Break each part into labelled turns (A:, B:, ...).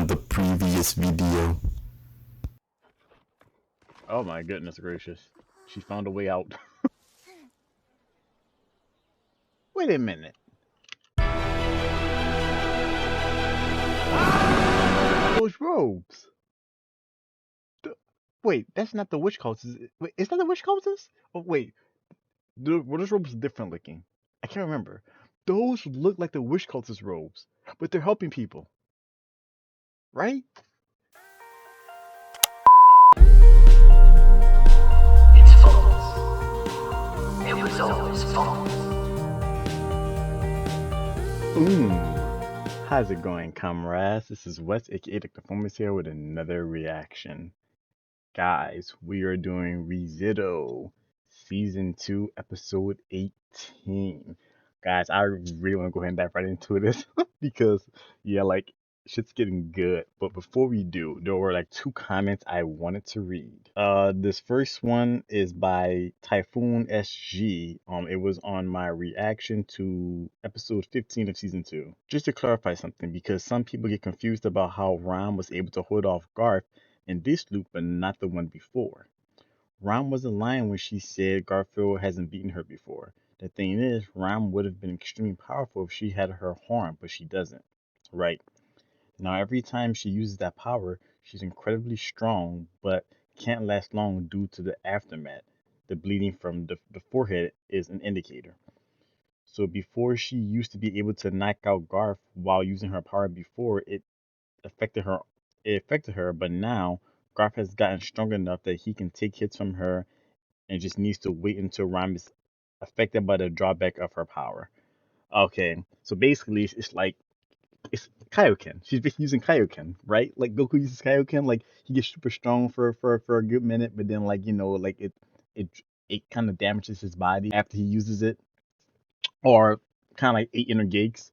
A: from the previous video.
B: Oh my goodness gracious. She found a way out. Wait a minute. Those robes. Wait, that's not the witch cultist. Wait, is that the witch cultist? Oh wait, were those robes different looking? I can't remember. Those look like the witch cultist robes, but they're helping people, right?
C: It's false. It was always false.
B: How's it going, comrades? This is Wes, aka the Performance here with another reaction. Guys, we are doing Rezitto, Season 2, Episode 18. Guys, I really want to go ahead and dive right into this because, yeah, like, shit's getting good. But before we do, there were like 2 comments I wanted to read. This first one is by Typhoon SG. It was on my reaction to Episode 15 of Season 2. Just to clarify something, because some people get confused about how Ram was able to hold off Garth in this loop, but not the one before. Ram wasn't lying when she said Garfield hasn't beaten her before. The thing is, Ram would have been extremely powerful if she had her horn, but she doesn't. Right? Now, every time she uses that power, she's incredibly strong, but can't last long due to the aftermath. The bleeding from the forehead is an indicator. So before she used to be able to knock out Garth while using her power before, affected her it affected her, but now Garth has gotten strong enough that he can take hits from her and just needs to wait until Ram is affected by the drawback of her power. Okay, so basically it's like it's Kaioken. She's basically using Kaioken, right? Like Goku uses Kaioken, like he gets super strong for a good minute, but then like like it it kind of damages his body after he uses it, or kind of like eight inner gates,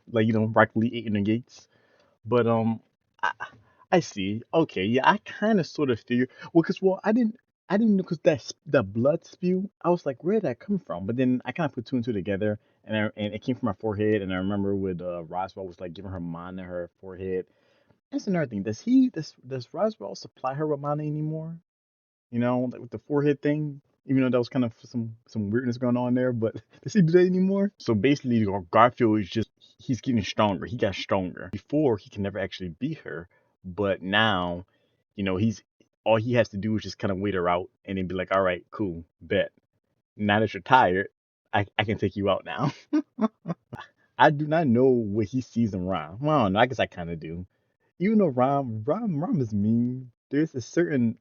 B: like Rocket League eight inner gates. But I, I see. Okay, yeah, I kind of sort of figured. Well, I didn't know because that blood spew. I was like, where did that come from? But then I kind of put two and two together, and it came from her forehead. And I remember with Roswell was like giving her mana her forehead. That's another thing. Does Roswell supply her with mana anymore? Like with the forehead thing. Even though that was kind of some weirdness going on there, but does he do that anymore? So basically, Garfield is just he's getting stronger. He got stronger. Before he can never actually beat her, but now, he's all he has to do is just kind of wait her out and then be like, all right, cool, bet. Now that you're tired, I can take you out now. I do not know what he sees in Rom. Well, I don't know. I guess I kind of do. Even though Rom is mean, there's a certain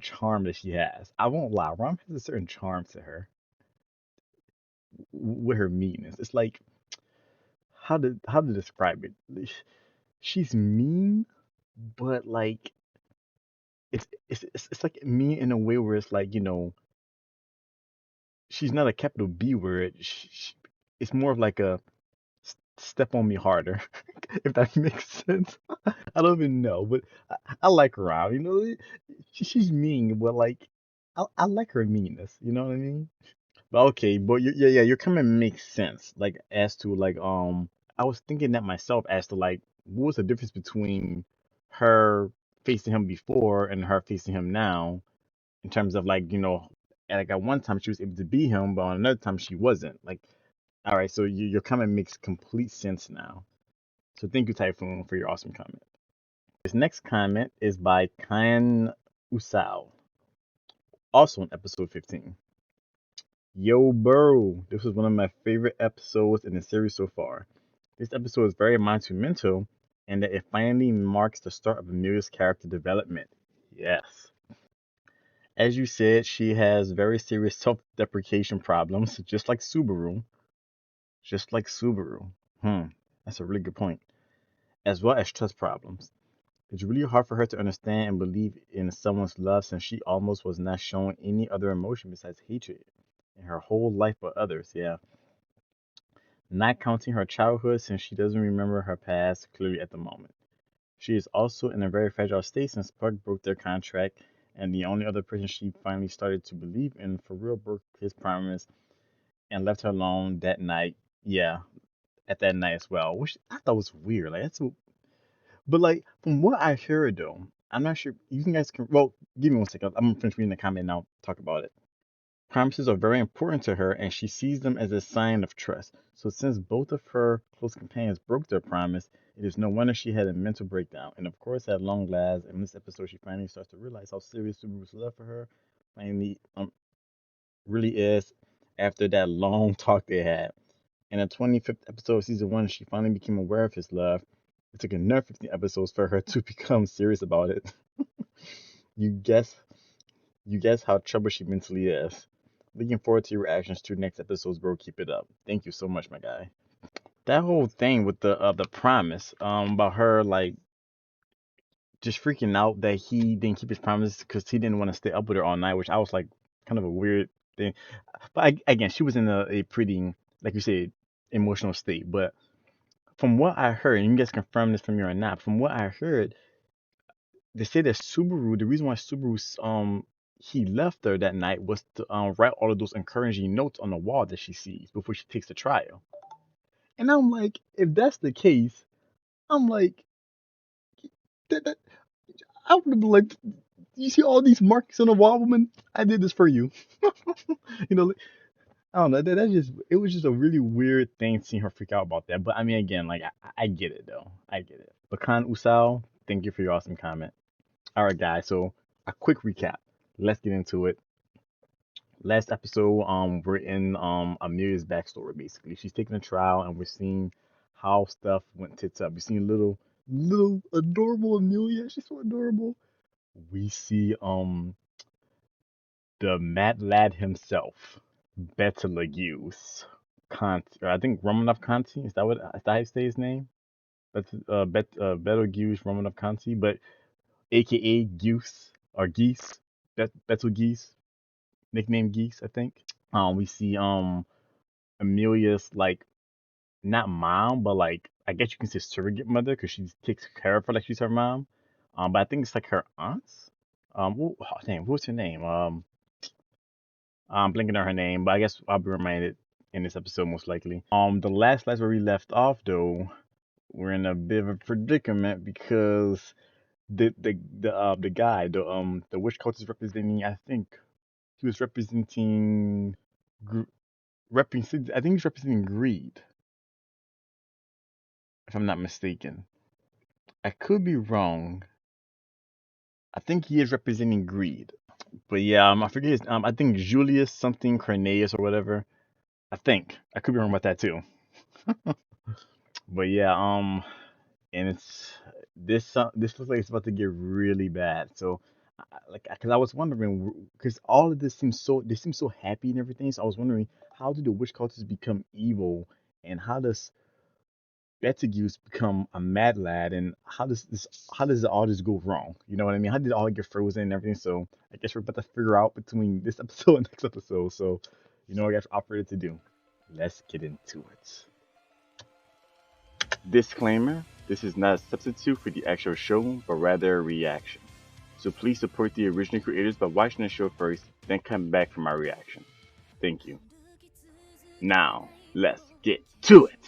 B: charm that she has. I won't lie. Rom has a certain charm to her with her meanness. It's like how to describe it. She's mean, but like it's like mean in a way where it's like she's not a capital B word. It's more of like a step on me harder, if that makes sense. I don't even know, but I like Rom. She's mean, but like I like her meanness. You know what I mean? But okay, but yeah, your comment makes sense. Like as to like I was thinking that myself as to like what was the difference between her facing him before and her facing him now in terms of like like at one time she was able to beat him, but on another time she wasn't. Like, all right, so your comment makes complete sense now. So thank you, Typhoon, for your awesome comment. This next comment is by Kyan Usao, also on episode 15. Yo, bro, this was one of my favorite episodes in the series so far. This episode is very monumental and that it finally marks the start of Amelia's character development. Yes. As you said, she has very serious self-deprecation problems, just like Subaru. Just like Subaru. That's a really good point. As well as trust problems. It's really hard for her to understand and believe in someone's love since she almost was not showing any other emotion besides hatred in her whole life but others, yeah. Not counting her childhood since she doesn't remember her past clearly at the moment. She is also in a very fragile state since Puck broke their contract and the only other person she finally started to believe in for real broke his promise and left her alone that night. Yeah, at that night as well, which I thought was weird. Like But like from what I heard though, I'm not sure you guys can. Well, give me 1 second. I'm gonna finish reading the comment and I'll talk about it. Promises are very important to her, and she sees them as a sign of trust. So since both of her close companions broke their promise, it is no wonder she had a mental breakdown. And of course, at long last, in this episode, she finally starts to realize how serious Subaru's love for her finally really is after that long talk they had. In the 25th episode of season 1, she finally became aware of his love. It took another 15 episodes for her to become serious about it. you guess you guess how troubled she mentally is. Looking forward to your reactions to next episodes, bro. Keep it up. Thank you so much, my guy. That whole thing with the promise, about her like just freaking out that he didn't keep his promise because he didn't want to stay up with her all night, which I was like kind of a weird thing. But again, she was in a pretty, like you said, emotional state. But from what I heard, and you guys confirm this from me or not, from what I heard, they say that Subaru, the reason why Subaru he left her that night was to write all of those encouraging notes on the wall that she sees before she takes the trial. And I'm like, if that's the case, I'm like, that I would have been like, you see all these marks on the wall, woman? I did this for you. you know, like, I don't know. That just it was just a really weird thing seeing her freak out about that. But I mean, again, like I get it though. I get it. Bakan Usal, thank you for your awesome comment. All right, guys. So a quick recap. Let's get into it. Last episode, we're in Amelia's backstory. Basically, she's taking a trial, and we're seeing how stuff went tits up. We're seeing little adorable Amelia. She's so adorable. We see the mad lad himself, Betelgeuse Conti, or I think Romanov Conti. Is that how you say his name? Betelgeuse Romanov Conti, but AKA Goose or Geese, Betelgeuse, nickname Geese, I think. We see Amelia's like not mom, but like I guess you can say surrogate mother because she takes care of her like she's her mom. But I think it's like her aunts. What's her name? I'm blinking on her name, but I guess I'll be reminded in this episode most likely. The last slice where we left off though, we're in a bit of a predicament because the guy, the witch cult is representing. I think he was representing, I think he's representing greed, if I'm not mistaken. I could be wrong. I think he is representing greed, but yeah, I forget his. I think Julius something Cornelius or whatever. I think I could be wrong about that too. But yeah, and this looks like it's about to get really bad. So, because I was wondering, because all of this seems they seem so happy and everything. So I was wondering, how do the witch cultists become evil, and how does Betelgeuse become a mad lad, and how does all this go wrong? You know what I mean? How did it all get frozen and everything? So I guess we're about to figure out between this episode and next episode. So, I guess operated to do. Let's get into it. Disclaimer: this is not a substitute for the actual show, but rather a reaction. So please support the original creators by watching the show first, then come back for my reaction. Thank you. Now, let's get to it!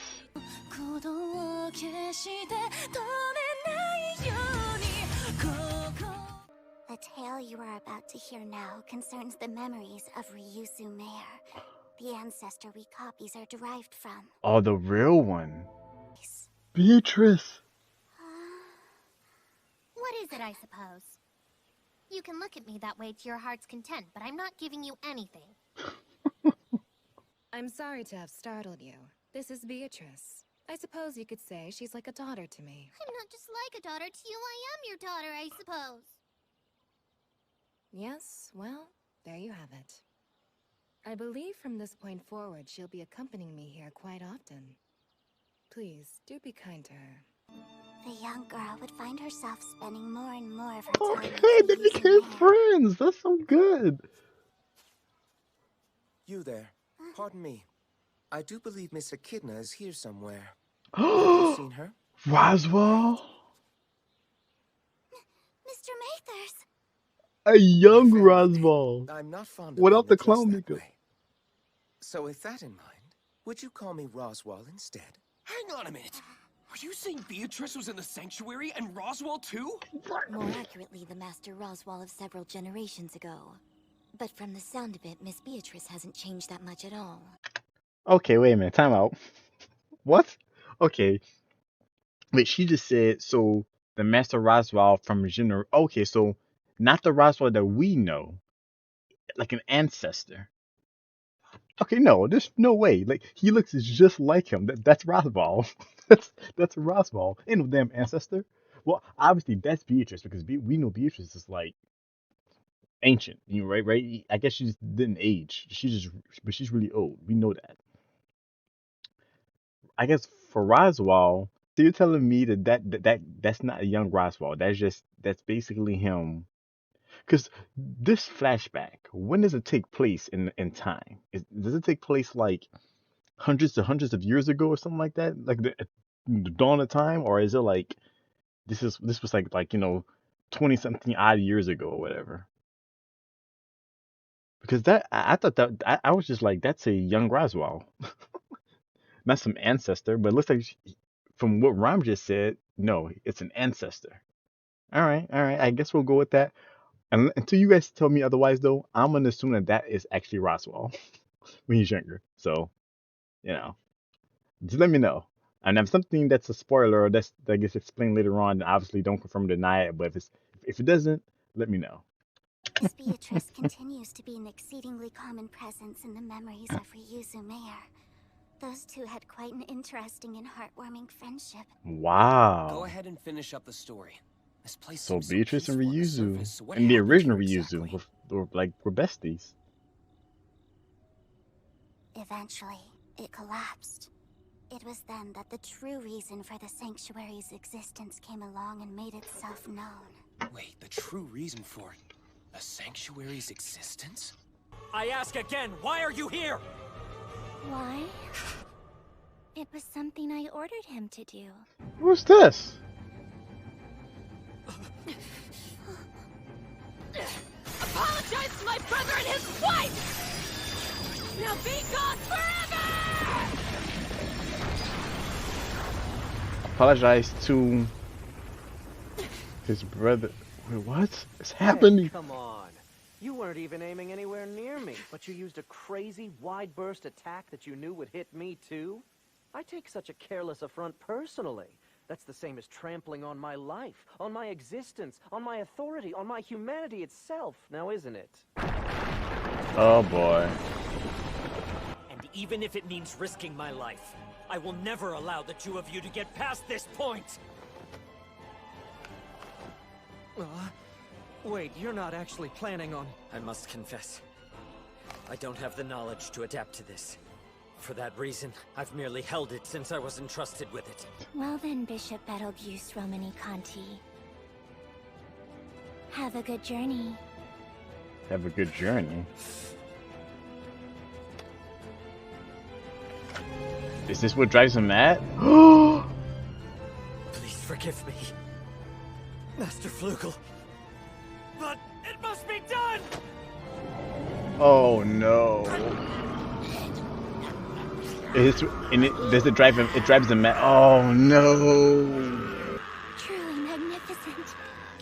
D: The tale you are about to hear now concerns the memories of Ryusu Mayor, the ancestor we copies are derived from.
B: Oh, the real one. Beatrice!
E: What is it, I suppose? You can look at me that way to your heart's content, but I'm not giving you anything.
F: I'm sorry to have startled you. This is Beatrice. I suppose you could say she's like a daughter to me.
E: I'm not just like a daughter to you, I am your daughter, I suppose.
F: Yes, well, there you have it. I believe from this point forward she'll be accompanying me here quite often. Please, do be kind to her.
D: The young girl would find herself spending more and more of her time
B: Okay, they
D: with
B: became
D: Ryusu Mayor.
B: friends! That's so good!
G: You there. Pardon me. I do believe Miss Echidna is here somewhere. Have
B: Oh,
G: you seen her?
B: Roswell!
D: Mr. Mathers!
B: A young
G: Very
B: Roswell!
G: good. I'm not fond of
B: Without
G: being
B: the
G: addressed
B: clown
G: that
B: makeup.
G: way. So with that in mind, would you call me Roswell instead? Hang on a minute. Are you saying Beatrice was in the sanctuary and Roswell too?
D: More accurately, the Master Roswell of several generations ago. But from the sound of it, Miss Beatrice hasn't changed that much at all.
B: Okay, wait a minute. Time out. What? Okay. Wait, she just said so the Master Roswell from Okay, so not the Roswell that we know, like an ancestor. Okay, no, there's no way. Like he looks just like him. That's Roswell. That's Roswell. Ain't no damn ancestor. Well, obviously that's Beatrice because we know Beatrice is like ancient. You know, right? Right? I guess she just didn't age. But she's really old. We know that. I guess for Roswell, so you're telling me that's not a young Roswell. That's basically him. Because this flashback, when does it take place in time? Does it take place like hundreds of years ago or something like that? Like the dawn of time, or is it like this was like 20 something odd years ago or whatever? Because I thought that I was just like that's a young Roswell, not some ancestor, but it looks like from what Ram just said, no, it's an ancestor. All right. I guess we'll go with that. And until you guys tell me otherwise, though, I'm gonna assume that is actually Roswell when he's younger. So, you know, just let me know. And if something that's a spoiler or that gets explained later on, then obviously don't confirm or deny it. But if it doesn't, let me know.
D: Miss Beatrice continues to be an exceedingly common presence in the memories of Ryuzu Mayor. Those two had quite an interesting and heartwarming friendship.
B: Wow.
G: Go ahead and finish up the story. This place
B: So
G: seems
B: Beatrice and
G: peaceful on the
B: Ryuzu
G: surface, so what
B: and the
G: happened
B: original
G: here
B: Ryuzu
G: exactly?
B: were besties.
D: Eventually, it collapsed. It was then that the true reason for the sanctuary's existence came along and made itself known.
G: Wait, the true reason for it? A sanctuary's existence?
H: I ask again, why are you here?
D: Why? It was something I ordered him to do.
B: Who's this?
E: Apologize to my brother and his wife! Now be gone forever!
B: Apologize to his brother. Wait, what is happening?
H: Hey, come on. You weren't even aiming anywhere near me, but you used a crazy, wide-burst attack that you knew would hit me, too? I take such a careless affront personally. That's the same as trampling on my life, on my existence, on my authority, on my humanity itself, now isn't it?
B: Oh boy.
H: And even if it means risking my life, I will never allow the two of you to get past this point! Wait, you're not actually planning on... I must confess, I don't have the knowledge to adapt to this. For that reason, I've merely held it since I was entrusted with it.
D: Well then, Bishop Betelgeuse Romani Conti. Have a good journey.
B: Have a good journey. Is this what drives him mad?
H: Please forgive me, Master Flugel. But it must be done!
B: Oh no. Does it drive him? It drives him mad. Oh no.
D: Truly magnificent.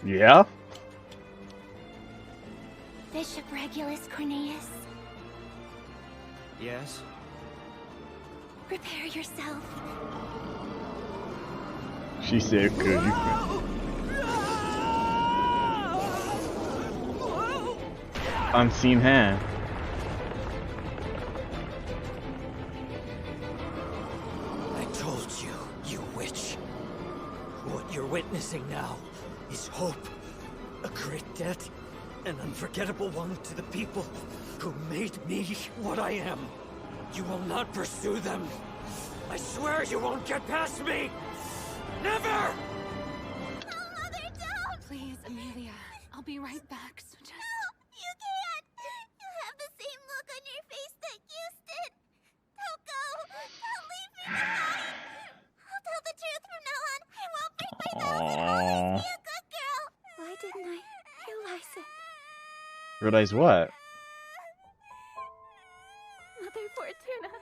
B: Yeah?
D: Bishop Regulus Cornelius,
H: Yes?
D: prepare yourself.
B: She said, good. Unseen hand.
H: I told you, you witch. What you're witnessing now is hope. A great debt. An unforgettable one to the people who made me what I am. You will not pursue them. I swear you won't get past me! Never!
D: No, Mother, don't!
F: Please, Amelia. I'll be right back, so just...
D: You can't! You have the same look on your face that used did! Don't go! Don't leave me behind! I'll tell the truth from now on! I won't break my vows and always be a good girl! Why didn't I realize it?
B: Realize what?
F: Mother Fortuna.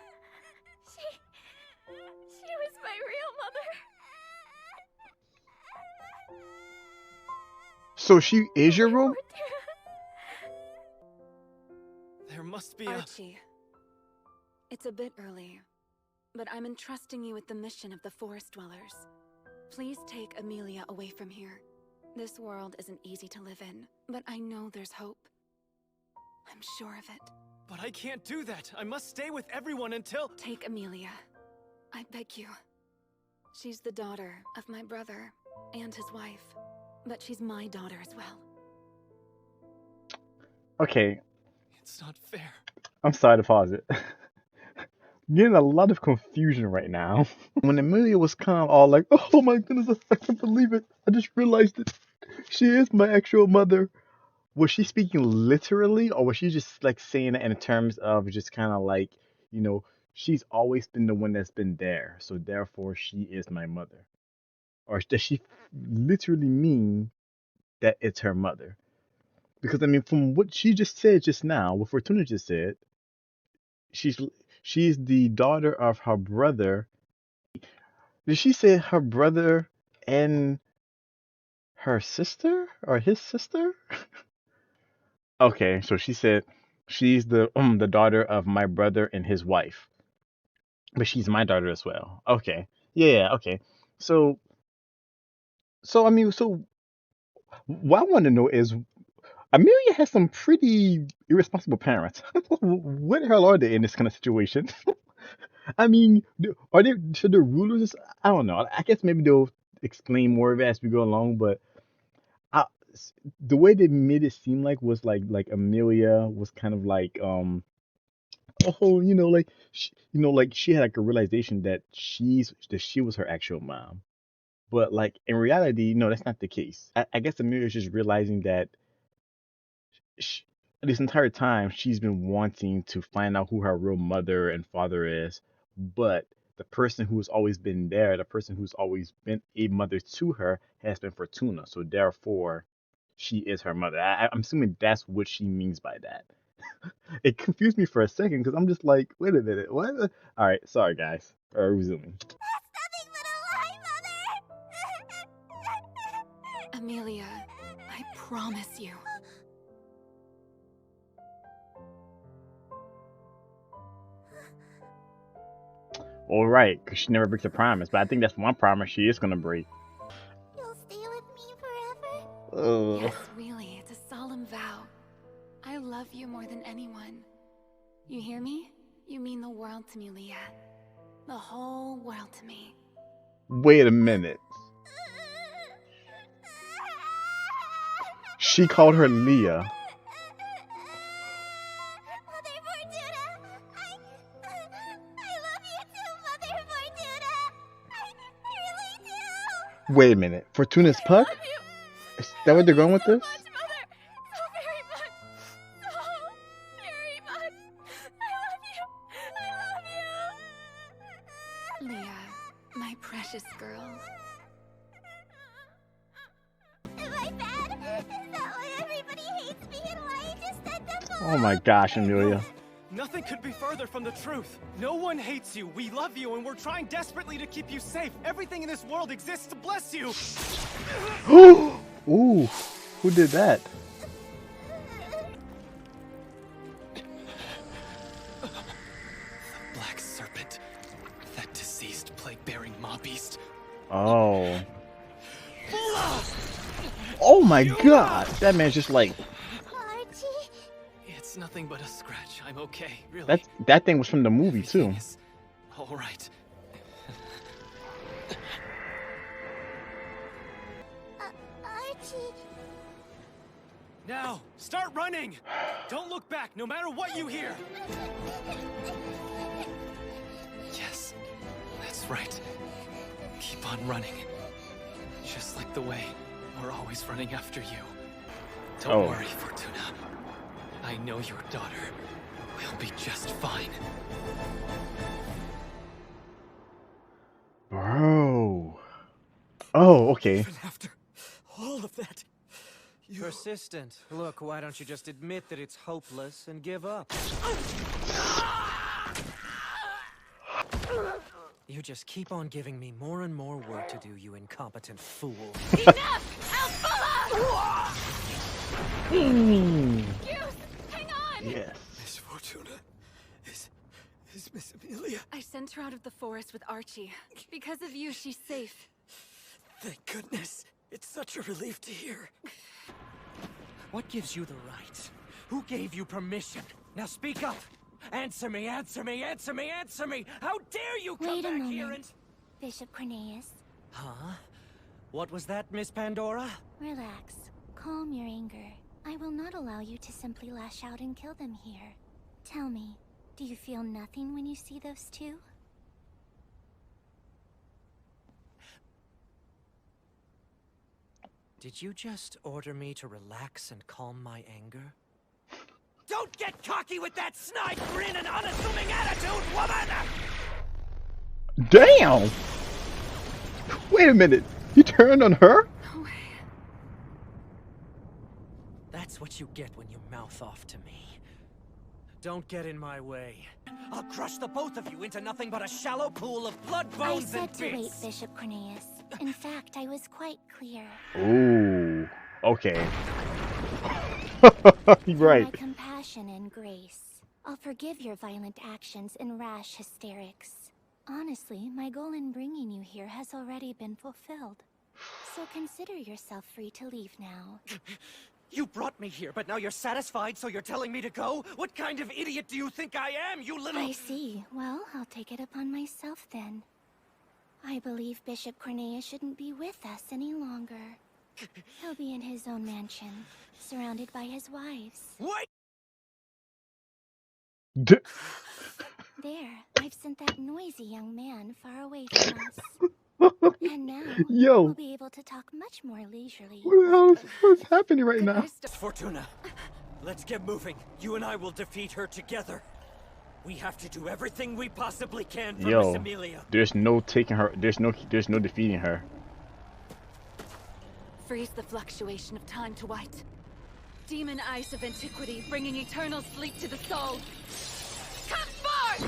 F: She was my real mother.
B: So she is your role?
H: There must be a...
F: Archie, it's a bit early, but I'm entrusting you with the mission of the Forest Dwellers. Please take Amelia away from here. This world isn't easy to live in, but I know there's hope. I'm sure of it.
H: But I can't do that. I must stay with everyone until...
F: Take Amelia. I beg you. She's the daughter of my brother and his wife, but she's my daughter as well.
B: Okay,
H: It's not fair.
B: I'm sorry to pause it. Getting a lot of confusion right now. When Amelia was kind of all like, "Oh my goodness, I can't believe it. I just realized it. She is my actual mother." Was she speaking literally, or was she just like saying it in terms of just kind of like, you know, she's always been the one that's been there, so therefore she is my mother? Or does she literally mean that it's her mother? Because I mean, from what she just said just now, what Fortuna just said, she's she's the daughter of her brother. Did she say her brother and her sister or his sister? Okay, so she said she's the daughter of my brother and his wife, but she's my daughter as well. Okay, yeah, okay. So I mean, so what I want to know is Amelia has some pretty irresponsible parents. What the hell are they in this kind of situation? I mean, are they should the rulers? I don't know. I guess maybe they'll explain more of it as we go along, but I, the way they made it seem like was like Amelia was kind of like oh, like like she had like a realization that she was her actual mom. But like in reality, no, that's not the case. I guess Amelia's just realizing that sh this entire time she's been wanting to find out who her real mother and father is, but the person who's always been there, the person who's always been a mother to her, has been Fortuna. So therefore, she is her mother. I'm assuming that's what she means by that. It confused me for a second because I'm just like, wait a minute, what? All right, sorry guys. Resuming.
D: That's nothing but a lie, Mother!
F: Amelia, I promise you.
B: All right, because she never breaks a promise, but I think that's one promise she is gonna break.
D: You'll stay with me forever?
F: Yes, really, it's a solemn vow. I love you more than anyone. You hear me? You mean the world to me, Leah. The whole world to me.
B: Wait a minute. She called her Leah.
D: Mother Fortuna! I love you too, Mother Fortuna! I really do!
B: Wait a minute. Fortuna's Puck? Is that what they're going with this?
F: Leah, my precious girl.
D: Am I bad? Is that why everybody hates me and why I just end up
B: Oh my gosh, Amelia.
H: Nothing could be further from the truth. No one hates you. We love you, and we're trying desperately to keep you safe. Everything in this world exists to bless you.
B: Ooh, who did that?
H: Black serpent. That deceased plague-bearing maw beast.
B: Oh. Oh my god! That man's just like
D: Archie?
H: It's nothing but a scratch. I'm okay, really.
B: that thing was from the movie too.
H: All right.
D: Archie?
H: Now, start running! Don't look back, no matter what you hear! Yes, that's right. Keep on running. Just like the way we're always running after you. Don't worry, Fortuna. I know your daughter will be just fine.
B: Bro. Oh, okay.
H: Even after all of that, you...
I: Persistent. Look, why don't you just admit that it's hopeless and give up? You just keep on giving me more and more work to do, you incompetent fool.
E: Enough! Alpha!
B: Mm.
E: Goose, hang on!
B: Yes.
H: Miss Fortuna is Miss Amelia.
F: I sent her out of the forest with Archie. Because of you, she's safe.
H: Thank goodness. It's such a relief to hear.
I: What gives you the right? Who gave you permission? Now speak up! Answer me, answer me, answer me, answer me! How dare you come
D: Wait a
I: back here
D: moment.
I: and...
D: Bishop Cornelius,
I: Huh? What was that, Miss Pandora?
D: relax. Calm your anger. I will not allow you to simply lash out and kill them here. Tell me, do you feel nothing when you see those two?
I: Did you just order me to relax and calm my anger? Don't get cocky with that snide grin and unassuming attitude, woman!
B: Damn! Wait a minute. You turned on her?
I: That's what you get when you mouth off to me. Don't get in my way. I'll crush the both of you into nothing but a shallow pool of blood,
D: I
I: bones,
D: said
I: and
D: to wait,
I: bits.
D: Bishop Cornelius. In fact, I was quite clear.
B: Ooh. Okay. You're
D: For
B: right.
D: my compassion and grace, I'll forgive your violent actions and rash hysterics. Honestly, my goal in bringing you here has already been fulfilled. So consider yourself free to leave now.
I: You brought me here, but now you're satisfied, so you're telling me to go? What kind of idiot do you think I am, you little...
D: I see. Well, I'll take it upon myself then. I believe Bishop Cornelius shouldn't be with us any longer. He'll be in his own mansion, surrounded by his wives.
I: Wait!
B: D
D: There, I've sent that noisy young man far away from us. And now,
B: Yo.
D: we'll be able to talk much more leisurely.
B: What the hell is happening right
F: Could
B: now?
F: I stop?
H: Fortuna, let's get moving. You and I will defeat her together. We have to do everything we possibly can for Miss
B: Yo.
H: Amelia.
B: There's no taking her. There's no defeating her.
F: Freeze the fluctuation of time to white. Demon ice of antiquity, bringing eternal sleep to the soul. Come forth!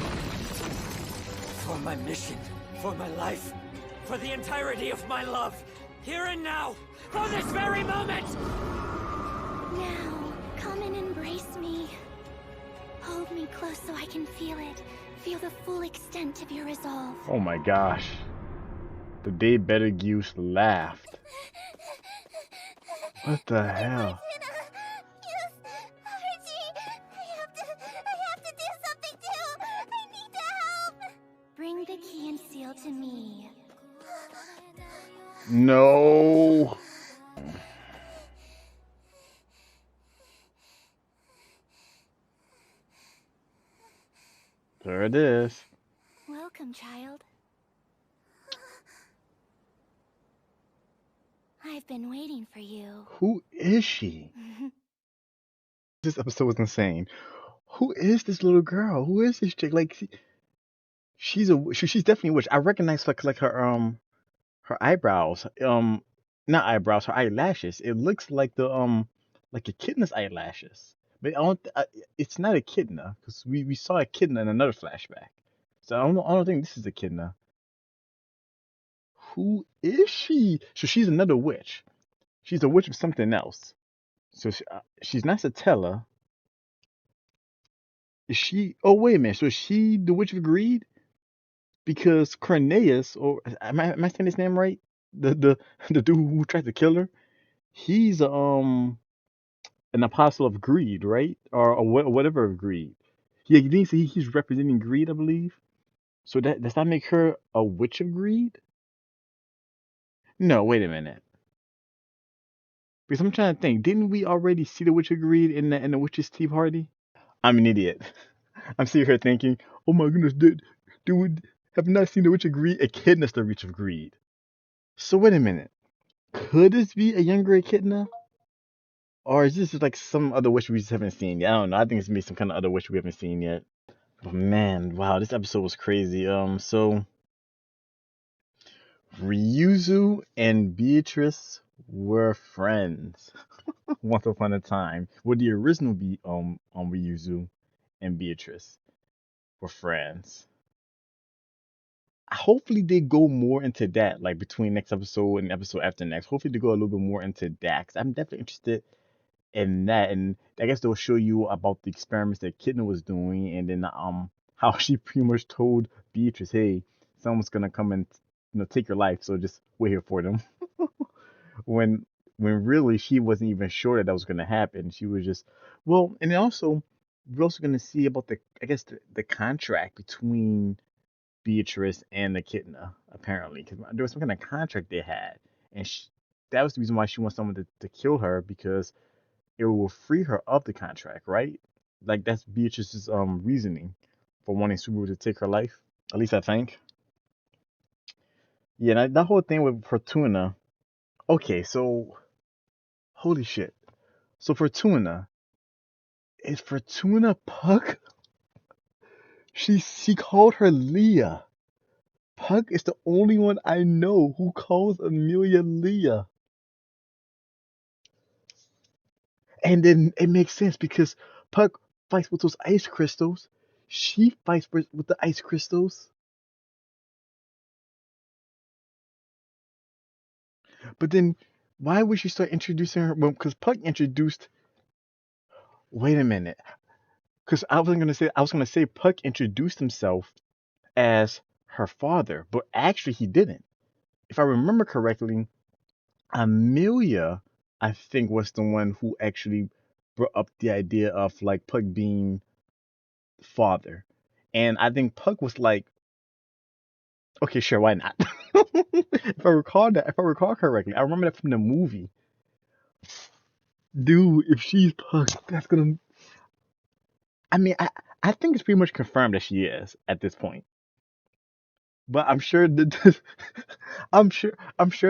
H: For my mission, for my life, for the entirety of my love, here and now, for this very moment!
D: Now, come and embrace me. Hold me close so I can feel it. Feel the full extent of your resolve.
B: Oh my gosh. The day Better Goose laughed. What the hell?
D: I have to do something too. I need to help. Bring the key and seal to me.
B: No. There it is.
D: Welcome, child. I've been waiting for you.
B: Who is she? This episode was insane. Who is this little girl? Who is this chick? Like, she's definitely a witch. I recognize like her eyebrows. Not eyebrows. Her eyelashes. It looks like like Echidna's eyelashes. But I don't. It's not Echidna because we saw Echidna in another flashback. So I don't think this is Echidna. Who is she? So she's another witch. She's a witch of something else. So she's not Satella. Is she? Oh wait a minute. So is she the witch of greed? Because Cornelius, or am I saying his name right? The the dude who tried to kill her. He's an apostle of greed, right? Or whatever of greed. Yeah, he's representing greed, I believe. So that does that make her a witch of greed? No, wait a minute. Because I'm trying to think. Didn't we already see the witch of greed in the witch's tea party? I'm an idiot. I'm sitting here thinking, oh my goodness, dude, have not seen the witch of greed. Echidna's the witch of greed. So wait a minute. Could this be a younger Echidna? Or is this just like some other witch we just haven't seen yet? I don't know. I think it's gonna be some kind of other witch we haven't seen yet. But man, wow, this episode was crazy. So Ryuzu and Beatrice were friends once upon a time. Well, the original Ryuzu and Beatrice were friends. hopefully they go more into that, like between next episode and episode after next. Hopefully they go a little bit more into that. 'Cause I'm definitely interested in that, and I guess they'll show you about the experiments that Kidna was doing, and then how she pretty much told Beatrice, "Hey, someone's gonna come and take your life, so just wait here for them." when when really she wasn't even sure that was gonna happen. She was just and then also we're also gonna see about the contract between Beatrice and the Echidna, apparently, because there was some kind of contract they had, and that was the reason why she wants someone to kill her, because it will free her of the contract, right? Like that's Beatrice's reasoning for wanting Subaru to take her life. At least I think. Yeah, that whole thing with Fortuna. Okay, so holy shit. So Fortuna is Fortuna Puck? She called her Leah. Puck is the only one I know who calls Amelia Leah. And then it makes sense because Puck fights with those ice crystals. She fights with the ice crystals. But then why would she start introducing her? Well, because Puck introduced. Wait a minute. Because I was gonna say Puck introduced himself as her father, but actually he didn't. If I remember correctly, Amelia, I think, was the one who actually brought up the idea of like Puck being father. And I think Puck was like, okay, sure, why not? If I recall correctly, I remember that from the movie. Dude, if she's Puck, that's gonna. I mean, I think it's pretty much confirmed that she is at this point. But I'm sure that I'm sure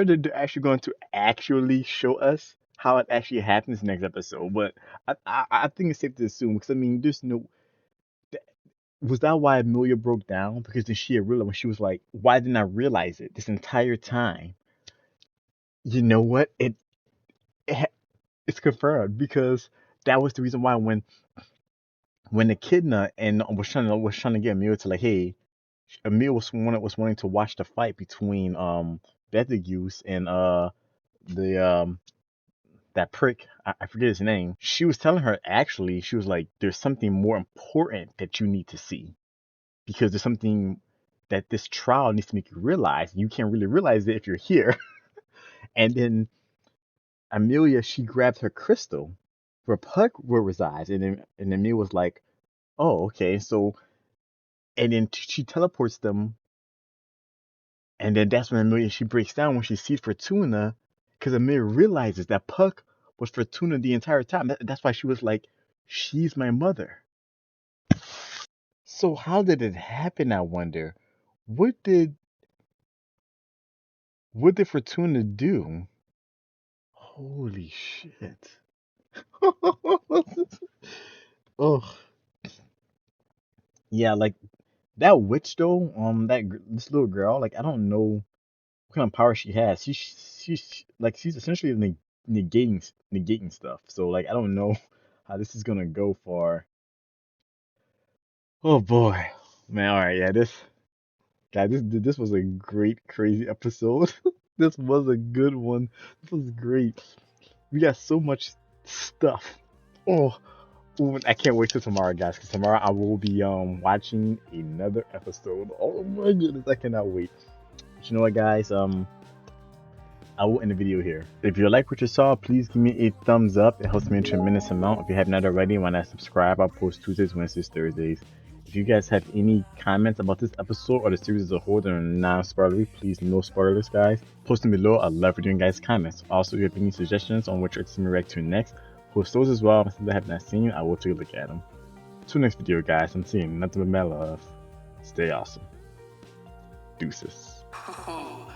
B: that they're actually going to actually show us how it actually happens next episode. But I think it's safe to assume, because I mean, there's no. Was that why Amelia broke down? Because then she had realized, when she was like, "Why didn't I realize it this entire time?" You know what? It it's confirmed, because that was the reason why when the Echidna and was trying to get Emil to, like, hey, Emil was wanting to watch the fight between Betelgeuse and the that prick, I forget his name. She was telling her, actually, she was like, there's something more important that you need to see, because there's something that this trial needs to make you realize. You can't really realize it if you're here. And then Amelia, she grabbed her crystal where Puck where resides, and Amelia was like, oh, okay. So, and then she teleports them, and then that's when Amelia, she breaks down when she sees Fortuna, because Amelia realizes that Puck was Fortuna the entire time. That's why she was like, she's my mother. So how did it happen, I wonder? What did Fortuna do? Holy shit. Oh, yeah, like that witch though, this little girl, like I don't know what kind of power she has. She's essentially negating stuff. So like I don't know how this is gonna go for. Oh boy, man. All right, yeah. This was a great crazy episode. This was a good one. This was great. We got so much stuff. Oh, ooh, I can't wait till tomorrow, guys. Because tomorrow I will be watching another episode. Oh my goodness, I cannot wait. But you know what, guys? I will end the video here. If you like what you saw, please give me a thumbs up. It helps me a tremendous amount. If you have not already, why not subscribe? I post Tuesdays, Wednesdays, Thursdays. If you guys have any comments about this episode or the series as a whole that are non-spoilery, please, no spoilers, guys. Post them below. I love reading guys' comments. Also, if you have any suggestions on which to react to next, post those as well. Since I have not seen, I will take a look at them. Till next video, guys. I'm seeing nothing but my love. Stay awesome. Deuces.
C: Oh,